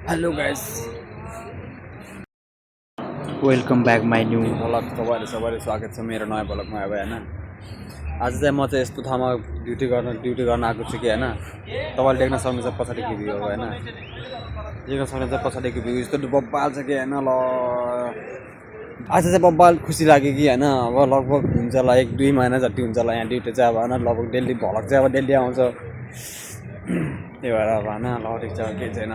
Hello guys, welcome back my new vlog तपाईँहरू सबैले स्वागत छ मेरो नयाँ भ्लगमा। अब होइन आज चाहिँ म चाहिँ यस्तो ठाउँमा ड्युटी गर्न आएको छु कि होइन तपाईँले देख्न सक्नुहुन्छ पछाडिको भ्यू हो होइन, देख्न सक्नुहुन्छ पछाडिको भ्यू यस्तो बब्बाल छ कि होइन। ल आज चाहिँ बब्बाल खुसी लाग्यो कि होइन। अब लगभग हुन्छ होला 1-2 महिना जति हुन्छ होला यहाँ ड्युटी चाहिँ अब होइन। लगभग डेली भ्लग चाहिँ अब डेली आउँछ, त्यही भएर अब होइन। ल ठिक छ, केही छैन।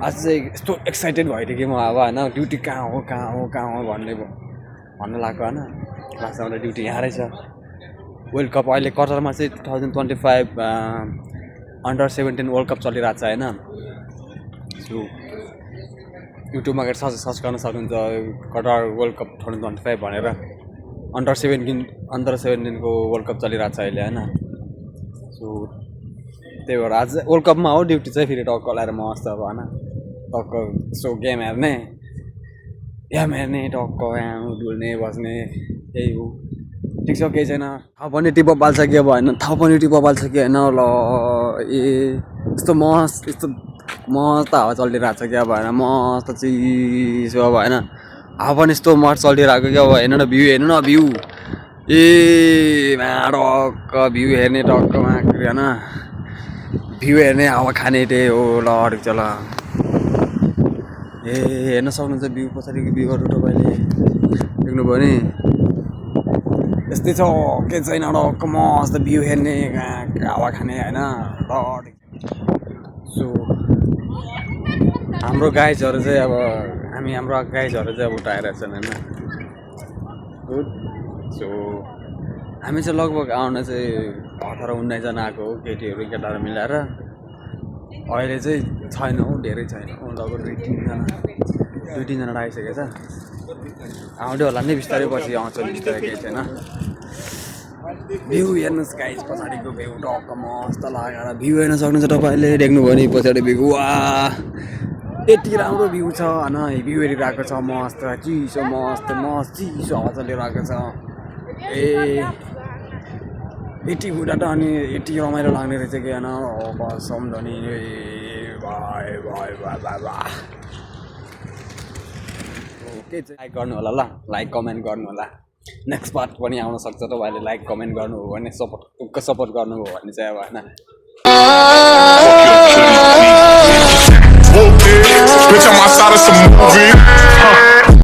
आज चाहिँ यस्तो एक्साइटेड भइदियो कि म अब होइन ड्युटी कहाँ हो भन्नु लाग्यो होइन। लास्टमा मेरो ड्युटी यहाँ रहेछ। वर्ल्ड कप अहिले कतारमा चाहिँ 2025 अन्डर-17 वर्ल्ड कप चलिरहेको छ होइन। सो युट्युबमा गएर सर्च गर्न सक्नुहुन्छ कतार वर्ल्ड कप 2025 भनेर। अन्डर-17 को वर्ल्ड कप चलिरहेको छ अहिले होइन। सो त्यही भएर आज वर्ल्ड कपमा हो ड्युटी चाहिँ फेरि टक्क लगाएर मस्त अब होइन। टक्क सो गेम हेर्ने टक्क यहाँ डुल्ने बस्ने त्यही हो। ठिक छ, केही छैन। थाहा पनि टिप्प बाल्छ कि अब होइन, थाहा पनि टिप्प बाल्छ कि होइन। ल यस्तो मस्त हावा चलिरहेको छ कि अब होइन, मस्त चिसो अब होइन। हावा पनि यस्तो मस्त चलिरहेको कि अब हेर्नु न भ्यू टक्क भ्यू हेर्ने टक्कमा होइन, भ्यू हेर्ने हावा खाने त्यही हो। ल ठिक छ ल, हेर्न सक्नुहुन्छ भ्यू, पछाडिको भ्यूहरू तपाईँले देख्नुभयो नि। यस्तै छ, के छैन। टक्क मस्त भ्यू हेर्ने हावा खाने होइन। ल सो हाम्रो गाइजहरू चाहिँ अब हाम्रो गाइजहरू चाहिँ अब उठाएर छन् होइन। गुड। सो हामी चाहिँ लगभग आउन चाहिँ 18-19 जना आएको हो, केटाहरू मिलाएर। अहिले चाहिँ छैन हौ, धेरै छैन, लगभग 2-3 जना आइसकेको छ। आउँदै होला नि बिस्तारै, पछि आउँछ बिस्तारै, केही छैन। भ्यू हेर्नुहोस् गाइज, पछाडिको भ्यू टक्क मस्त लागेर भ्यू हेर्न सक्नुहुन्छ तपाईँले। देख्नुभयो नि पछाडि भ्यू, वा यति राम्रो भ्यू छ होइन। भ्यू हेरिरहेको छ मस्त चिसो हावा चलिरहेको छ। यति बुढा त अनि यति रमाइलो लाग्ने रहेछ कि होइन। कसम धनी ओके चाहिँ लाइक गर्नु होला, ल लाइक कमेन्ट गर्नु होला। नेक्स्ट पार्ट पनि आउन सक्छ, तपाईँहरूले लाइक कमेन्ट गर्नुभयो भने, सपोर्ट गर्नुभयो भने चाहिँ अब होइन। Bitch, I'm outside of some movie.